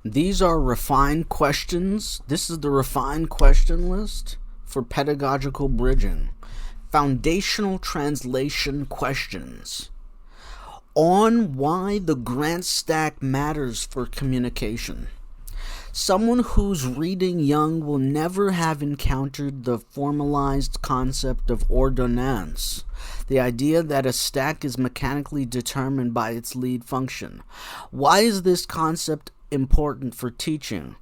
These are refined questions. This is the refined question list for pedagogical bridging. Foundational translation questions on why the grant stack matters for communication. Someone who's reading Jung will never have encountered the formalized concept of ordonnance, the idea that a stack is mechanically determined by its lead function. Why is this concept important for teaching?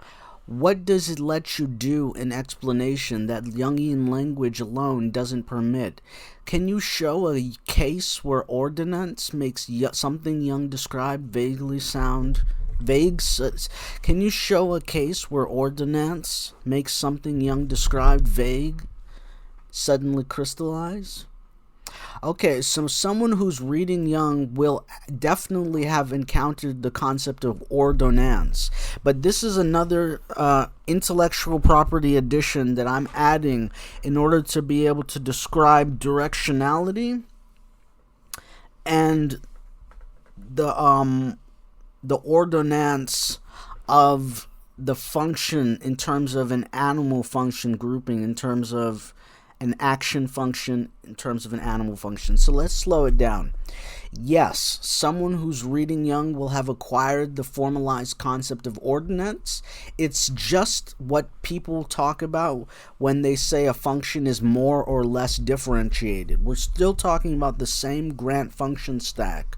What does it let you do in explanation that Jungian language alone doesn't permit? Can you show a case where ordonnance makes something Jung described vaguely sound vague? Can you show a case where ordonnance makes something Jung described vague suddenly crystallize? Okay, so someone who's reading Jung will definitely have encountered the concept of ordonnance, but this is another intellectual property addition that I'm adding in order to be able to describe directionality and the ordonnance of the function in terms of an animal function grouping, in terms of an action function, in terms of an animal function. So let's slow it down. Yes, someone who's reading Jung will have acquired the formalized concept of ordonnance. It's just what people talk about when they say a function is more or less differentiated. We're still talking about the same grant function stack.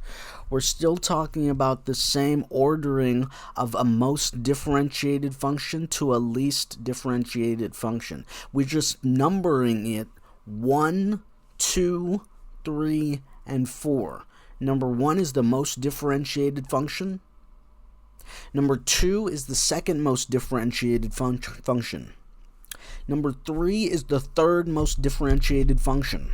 We're still talking about the same ordering of a most differentiated function to a least differentiated function. We're just numbering it 1, 2, 3, and 4. Number 1 is the most differentiated function. Number 2 is the second most differentiated function. Number 3 is the third most differentiated function.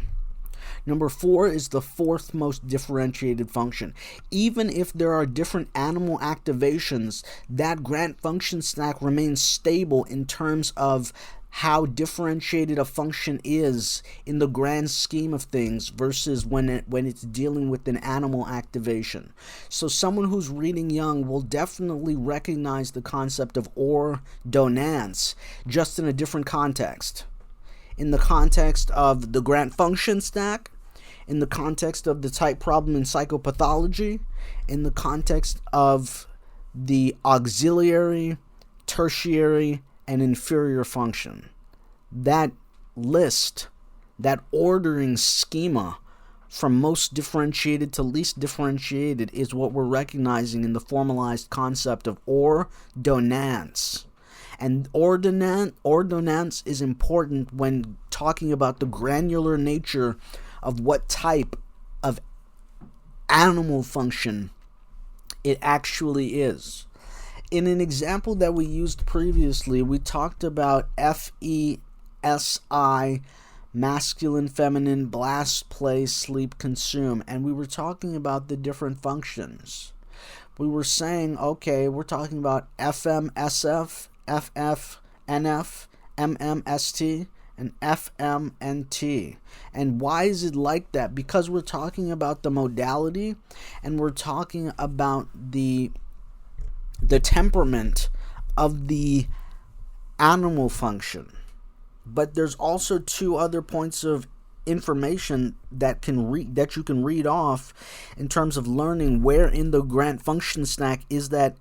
Number 4 is the fourth most differentiated function. Even if there are different animal activations, that grant function stack remains stable in terms of how differentiated a function is in the grand scheme of things versus when it's dealing with an animal activation. So someone who's reading Jung will definitely recognize the concept of ordonnance, just in a different context. In the context of the grant function stack, in the context of the type problem in psychopathology, in the context of the auxiliary, tertiary, and inferior function. That list, that ordering schema from most differentiated to least differentiated is what we're recognizing in the formalized concept of ordonnance. And ordonnance is important when talking about the granular nature of what type of animal function it actually is. In an example that we used previously, we talked about FESI, masculine, feminine, blast, play, sleep, consume, and we were talking about the different functions. We were saying, okay, we're talking about FMSF, FFNF, MMST, and FMNT. And why is it like that? Because we're talking about the modality and we're talking about the temperament of the animal function. But there's also two other points of information that you can read off in terms of learning where in the grant function stack is that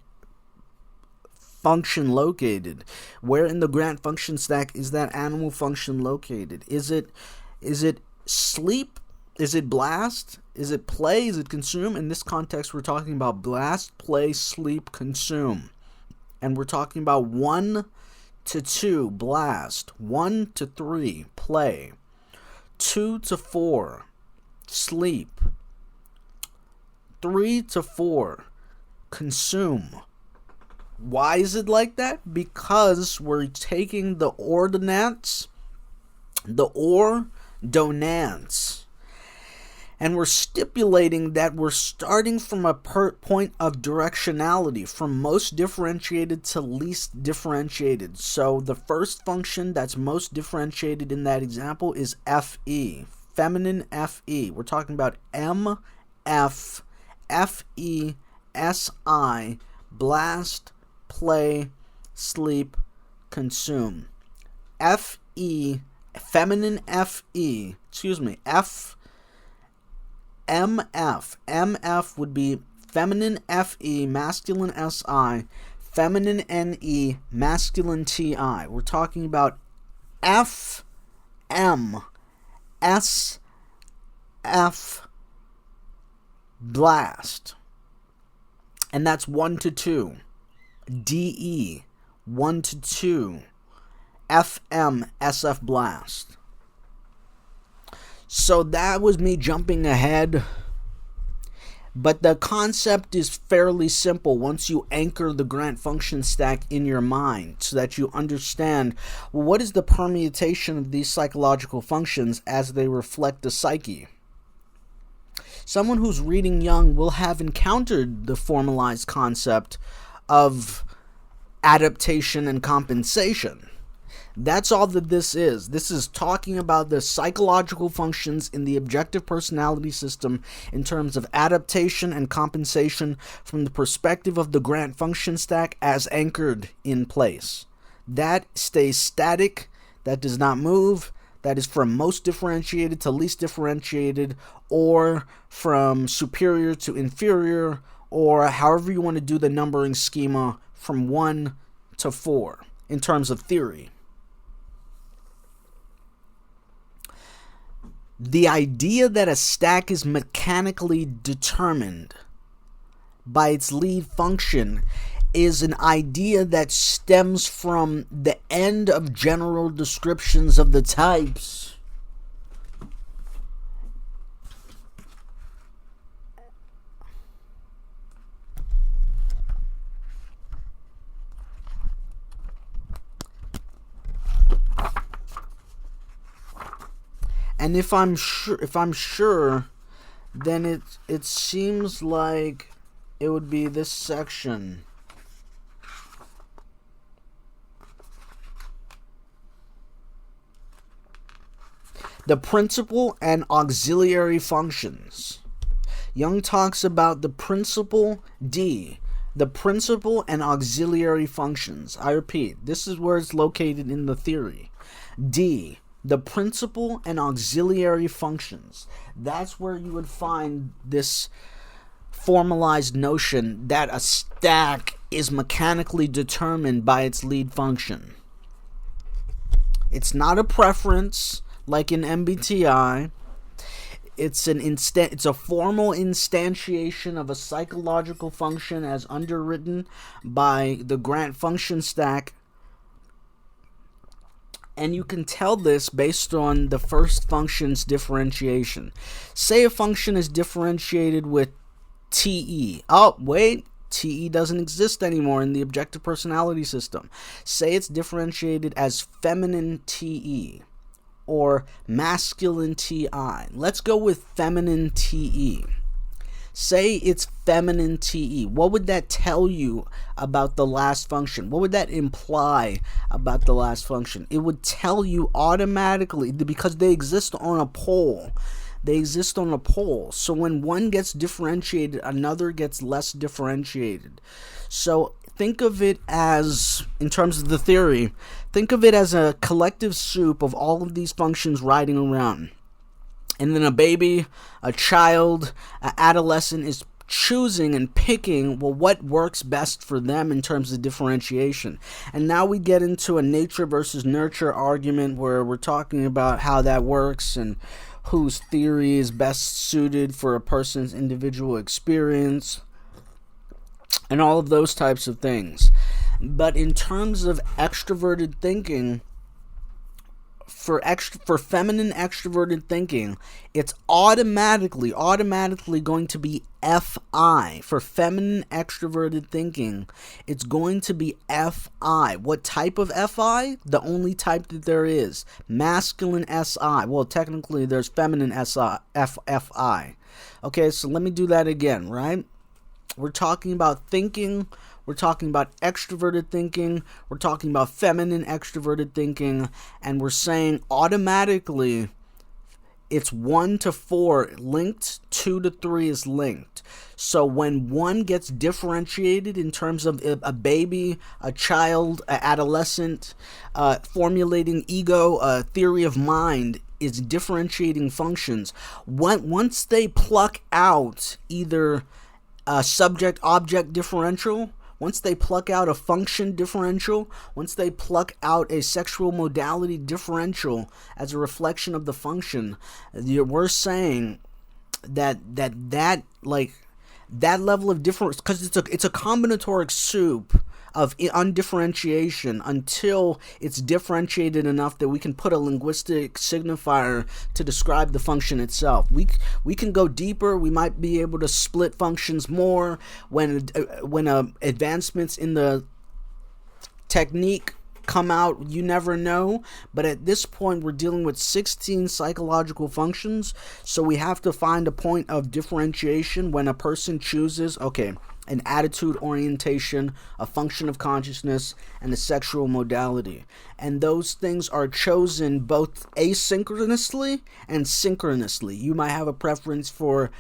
function located. Where in the grant function stack is that animal function located? Is it sleep? Is it blast? Is it play? Is it consume? In this context, we're talking about blast, play, sleep, consume. And we're talking about 1 to 2, blast, 1 to 3, play, 2 to 4, sleep, 3 to 4, consume. Why is it like that? Because we're taking the ordonnance, the ordonnance, and we're stipulating that we're starting from a point of directionality, from most differentiated to least differentiated. So the first function that's most differentiated in that example is FE, feminine FE. We're talking about MF, FE, SI, blast, play, sleep, consume. F-E, feminine F-E, excuse me, F-M-F. M-F would be feminine F-E, masculine S-I, feminine N-E, masculine T-I. We're talking about F-M-S-F blast. And that's 1 to 2. D-E, 1 to 2. F-M-S-F blast. So that was me jumping ahead. But the concept is fairly simple once you anchor the grant function stack in your mind so that you understand, well, what is the permutation of these psychological functions as they reflect the psyche. Someone who's reading Jung will have encountered the formalized concept of adaptation and compensation. That's all that this is. This is talking about the psychological functions in the objective personality system in terms of adaptation and compensation from the perspective of the grant function stack as anchored in place. That stays static, that does not move, that is from most differentiated to least differentiated, or from superior to inferior, or however you want to do the numbering schema from 1 to 4 in terms of theory. The idea that a stack is mechanically determined by its lead function is an idea that stems from the end of general descriptions of the types. And if I'm sure, then it seems like it would be this section. The principal and auxiliary functions. Jung talks about the principal D, the principal and auxiliary functions. I repeat, this is where it's located in the theory. D, the principal and auxiliary functions. That's where you would find this formalized notion that a stack is mechanically determined by its lead function. It's not a preference like in MBTI. It's a formal instantiation of a psychological function as underwritten by the grant function stack. And you can tell this based on the first function's differentiation. Say a function is differentiated with TE. Oh, wait, TE doesn't exist anymore in the objective personality system. Say it's differentiated as feminine TE or masculine TI. Let's go with feminine TE. Say it's feminine TE. What would that tell you about the last function? What would that imply about the last function? It would tell you automatically, because they exist on a pole. They exist on a pole. So when one gets differentiated, another gets less differentiated. So think of it as, in terms of the theory, think of it as a collective soup of all of these functions riding around. And then a baby, a child, an adolescent is choosing and picking, well, what works best for them in terms of differentiation. And now we get into a nature versus nurture argument where we're talking about how that works and whose theory is best suited for a person's individual experience and all of those types of things. But in terms of extroverted thinking, for feminine extroverted thinking, it's automatically going to be FI. For feminine extroverted thinking, it's going to be FI. What type of FI? The only type that there is. Masculine SI. Well, technically there's feminine SI, FI. Okay, so let me do that again, right? We're talking about thinking. We're talking about extroverted thinking. We're talking about feminine extroverted thinking. And we're saying automatically it's 1 to 4 linked, 2 to 3 is linked. So when one gets differentiated in terms of a baby, a child, an adolescent, formulating ego, a theory of mind, is differentiating functions. Once they pluck out either a subject-object differential, once they pluck out a function differential, once they pluck out a sexual modality differential as a reflection of the function, we're saying that level of difference, because it's a combinatoric soup of undifferentiation until it's differentiated enough that we can put a linguistic signifier to describe the function itself. We can go deeper. We might be able to split functions more when advancements in the technique come out. You never know. But at this point, we're dealing with 16 psychological functions, so we have to find a point of differentiation when a person chooses, okay, an attitude, orientation, a function of consciousness, and a sexual modality. And those things are chosen both asynchronously and synchronously. You might have a preference for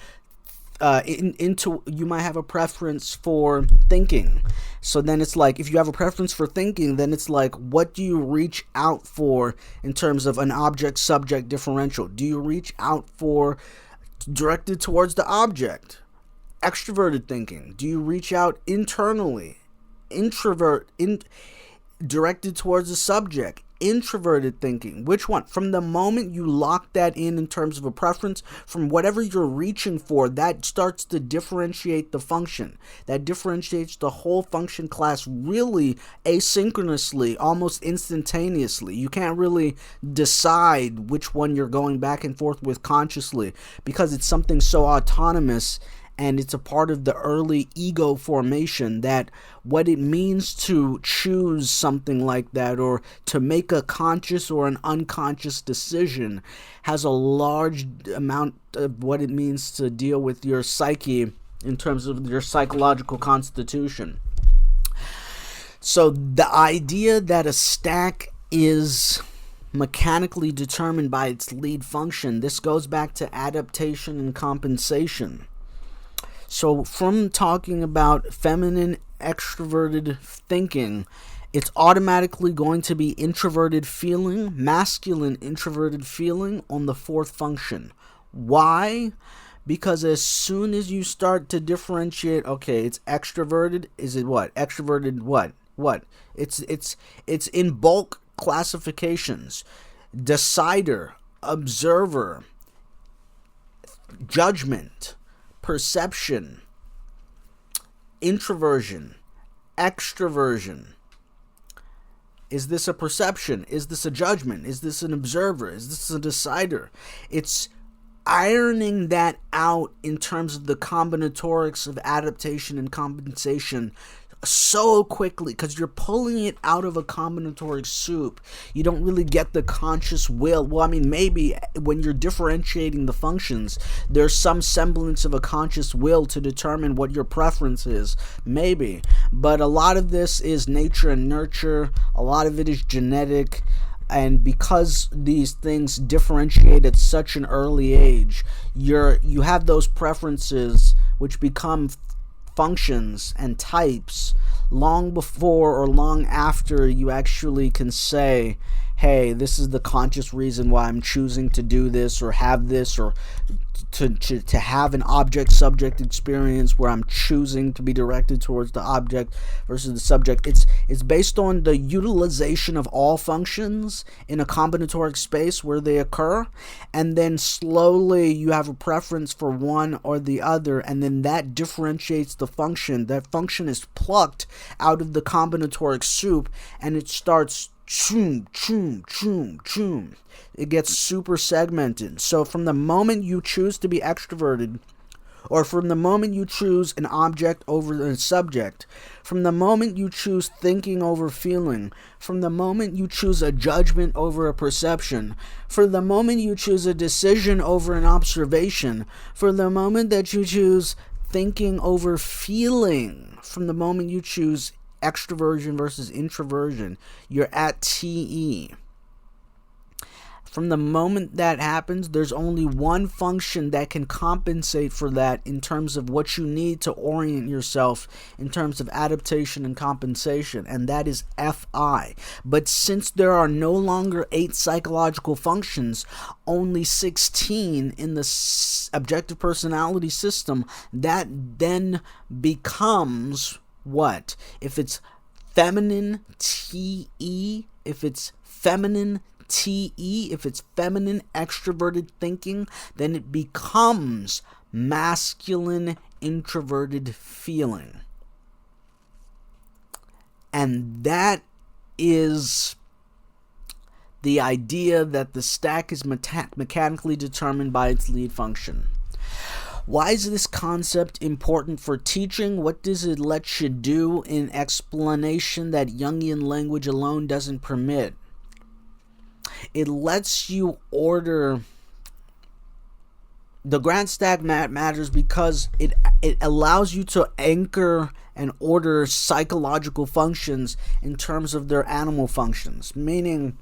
you might have a preference for thinking. So then it's like, if you have a preference for thinking, then it's like, what do you reach out for in terms of an object-subject differential? Do you reach out for directed towards the object? Extroverted thinking. Do you reach out internally? Directed towards the subject. Introverted thinking. Which one? From the moment you lock that in terms of a preference, from whatever you're reaching for, that starts to differentiate the function. That differentiates the whole function class really asynchronously, almost instantaneously. You can't really decide which one you're going back and forth with consciously, because it's something so autonomous. And it's a part of the early ego formation, that what it means to choose something like that, or to make a conscious or an unconscious decision, has a large amount of what it means to deal with your psyche in terms of your psychological constitution. So the idea that a stack is mechanically determined by its lead function, this goes back to adaptation and compensation. So from talking about feminine extroverted thinking, it's automatically going to be introverted feeling, masculine introverted feeling on the fourth function. Why? Because as soon as you start to differentiate, okay, it's extroverted, is it what? Extroverted what? What? It's in bulk classifications. Decider, observer, judgment, perception, introversion, extroversion. Is this a perception? Is this a judgment? Is this an observer? Is this a decider? It's ironing that out in terms of the combinatorics of adaptation and compensation so quickly, because you're pulling it out of a combinatoric soup. You don't really get the conscious will. Well, I mean, maybe when you're differentiating the functions, there's some semblance of a conscious will to determine what your preference is. Maybe. But a lot of this is nature and nurture. A lot of it is genetic. And because these things differentiate at such an early age, you have those preferences which become functions and types long before or long after you actually can say, hey, this is the conscious reason why I'm choosing to do this or have this, or to have an object-subject experience where I'm choosing to be directed towards the object versus the subject. It's based on the utilization of all functions in a combinatoric space where they occur, and then slowly you have a preference for one or the other, and then that differentiates the function. That function is plucked out of the combinatoric soup, and it starts choom, choom, choom, choom. It gets super segmented. So from the moment you choose to be extroverted, or from the moment you choose an object over a subject, from the moment you choose thinking over feeling, from the moment you choose a judgment over a perception, from the moment you choose a decision over an observation, from the moment that you choose thinking over feeling, from the moment you choose extroversion versus introversion, you're at TE. From the moment that happens, there's only one function that can compensate for that in terms of what you need to orient yourself in terms of adaptation and compensation, and that is Fi. But since there are no longer 8 psychological functions, only 16 in the objective personality system, that then becomes what? If it's feminine TE, if it's feminine TE, if it's feminine extroverted thinking, then it becomes masculine introverted feeling. And that is the idea that the stack is mechanically determined by its lead function. Why is this concept important for teaching? What does it let you do in explanation that Jungian language alone doesn't permit? It lets you order. The Grant stack matters because it allows you to anchor and order psychological functions in terms of their animal functions. Meaning,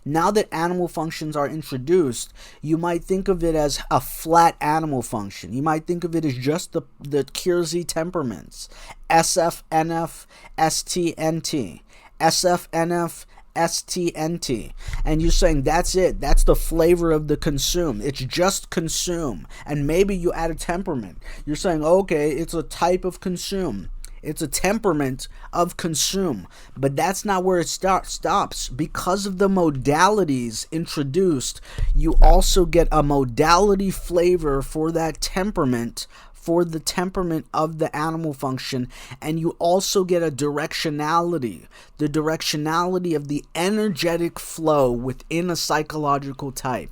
now that animal functions are introduced, you might think of it as a flat animal function. You might think of it as just the Kiersey temperaments. SF, NF, ST, NT. SF, NF, STNT, and you're saying that's it, that's the flavor of the consume, it's just consume, and maybe you add a temperament. You're saying, okay, it's a type of consume, it's a temperament of consume, but that's not where it stops. Because of the modalities introduced, you also get a modality flavor for that temperament, for the temperament of the animal function, and you also get a directionality, the directionality of the energetic flow within a psychological type.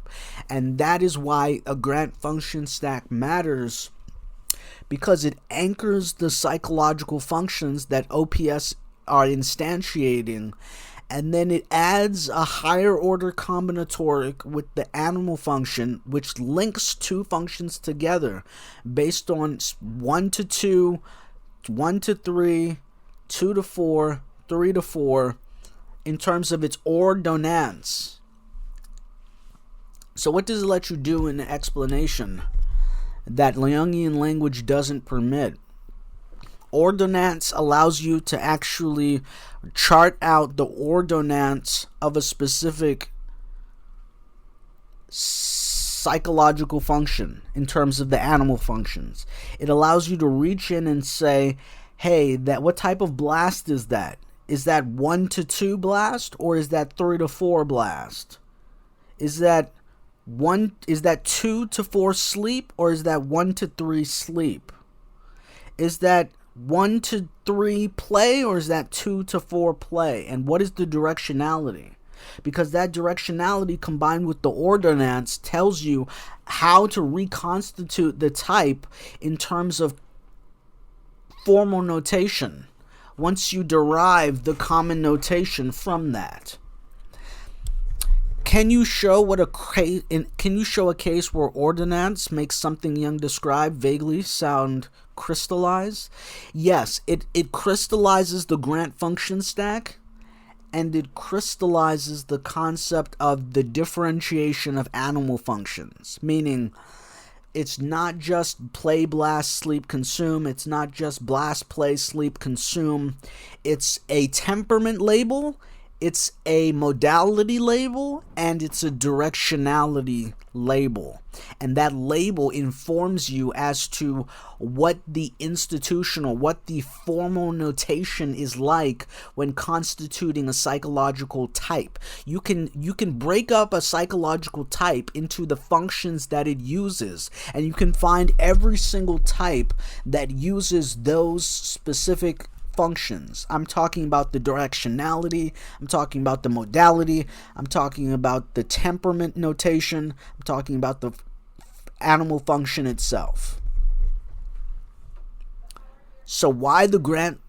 And that is why a Grant function stack matters, because it anchors the psychological functions that OPS are instantiating, and then it adds a higher order combinatoric with the animal function, which links 2 functions together based on 1 to 2, 1 to 3, 2 to 4, 3 to 4, in terms of its ordonance. So what does it let you do in the explanation that Jungian language doesn't permit? Ordonance allows you to actually chart out the ordonance of a specific psychological function in terms of the animal functions. It allows you to reach in and say, hey, what type of blast is that? Is that 1 to 2 blast, or is that 3 to 4 blast? Is that 2 to 4 sleep, or is that 1 to 3 sleep? Is that 1 to 3 play, or is that 2 to 4 play? And what is the directionality? Because that directionality combined with the ordonance tells you how to reconstitute the type in terms of formal notation once you derive the common notation from that. Can you show a case where ordonance makes something Jung described vaguely sound crystallized? Yes, it crystallizes the Grant function stack, and it crystallizes the concept of the differentiation of animal functions, meaning it's not just play, blast, sleep, consume. It's not just blast, play, sleep, consume. It's a temperament label, it's a modality label, and it's a directionality label. And that label informs you as to what the institutional, what the formal notation is like when constituting a psychological type. You can break up a psychological type into the functions that it uses, and you can find every single type that uses those specific functions. I'm talking about the directionality, I'm talking about the modality, I'm talking about the temperament notation, I'm talking about the animal function itself. So why the Grant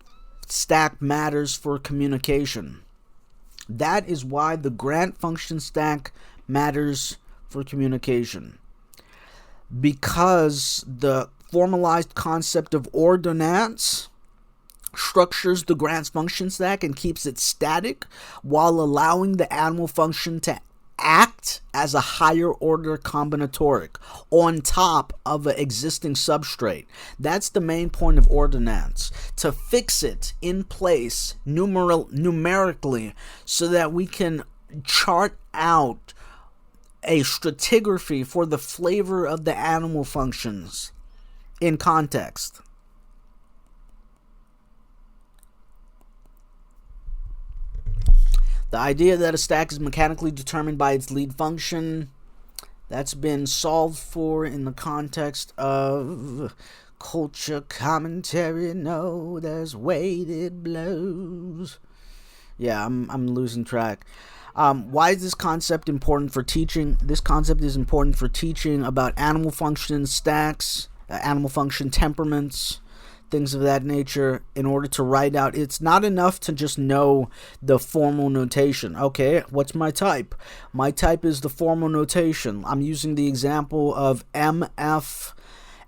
stack matters for communication? That is why the Grant function stack matters for communication. Because the formalized concept of ordonance structures the Grant function stack and keeps it static while allowing the animal function to act as a higher order combinatoric on top of an existing substrate. That's the main point of ordinance, to fix it in place numerically so that we can chart out a stratigraphy for the flavor of the animal functions in context. The idea that a stack is mechanically determined by its lead function, that's been solved for in the context of culture commentary. No, there's weighted blows. Yeah, I'm losing track. Why is this concept important for teaching? This concept is important for teaching about animal function stacks, animal function temperaments, things of that nature, in order to write out. It's not enough to just know the formal notation. Okay, what's my type? My type is the formal notation. I'm using the example of MF,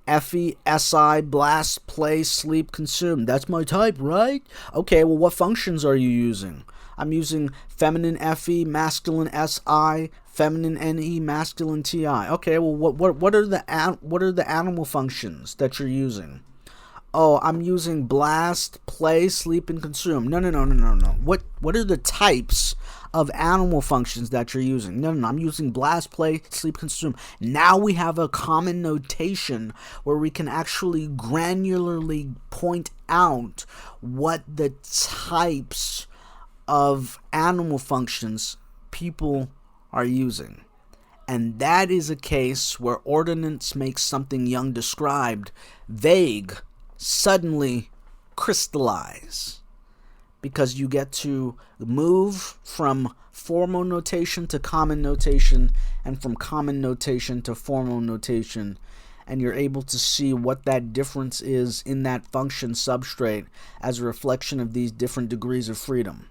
FE, SI, blast, play, sleep, consume. That's my type, right? Okay, well, what functions are you using? I'm using feminine FE, masculine SI, feminine NE, masculine TI. Okay, well, what are the animal functions that you're using? Oh, I'm using blast, play, sleep, and consume. No. What are the types of animal functions that you're using? No. I'm using blast, play, sleep, consume. Now we have a common notation where we can actually granularly point out what the types of animal functions people are using. And that is a case where ordinance makes something Jung described vague suddenly crystallize, because you get to move from formal notation to common notation, and from common notation to formal notation, and you're able to see what that difference is in that function substrate as a reflection of these different degrees of freedom.